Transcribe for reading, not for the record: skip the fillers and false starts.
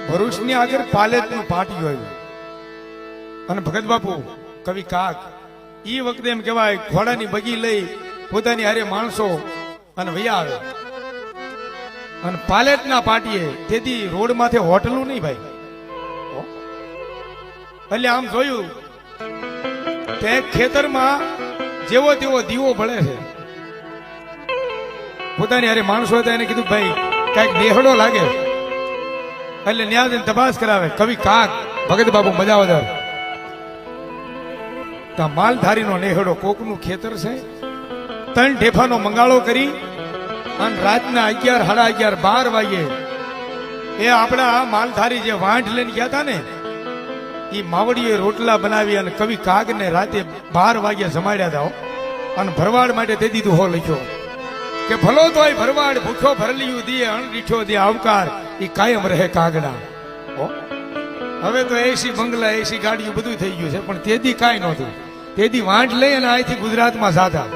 ભરૂચની આગળ પાલેતનું પાટિયું આવ્યું અને ભગત બાપુ કવિ કાક ઈ વખતે એમ કહેવાય ઘોડાની બગી લઈ પોતાની હારે માણસો અને વૈયા આવે અને પાલેતના પાટીએ તેથી રોડ માથે હોટલું નહીં ભાઈ, એટલે આમ જોયું તે ખેતરમાં જેવો તેવો દીવો બળે છે. પોતાની હારે માણસો હતા એને કીધું ભાઈ કઈક નેહડો લાગે, એટલે ન્યાય તપાસ કરાવે કવિ કાક ભગત બાપુ મજા વધારે માલધારીનો નેહડો કોકનું ખેતર છે. 3 ઢેફાનો મંગાળો કરી અને રાતના 11, સાડા 11, 12 વાગે એ આપણા માલધારી જે વાંઢ લઈને ગયા હતા ને એ માવડીએ રોટલા બનાવી અને કવિ કાગને રાતે 12 વાગે જમાડ્યા હતા અને ભરવાડ માટે તે દીધું હો લખ્યો કે ભલો તોય ભરવાડ ભૂખ્યો ભરલિયું દે અણરીઠો દે આવકાર એ કાયમ રહે કાગડા. હવે તો એસી બંગલા એસી ગાડીઓ બધું થઈ ગયું છે, પણ તેદી કાંઈ નહોતું. તેદી વાંઢ લઈ અને અહીંથી ગુજરાતમાં સાધા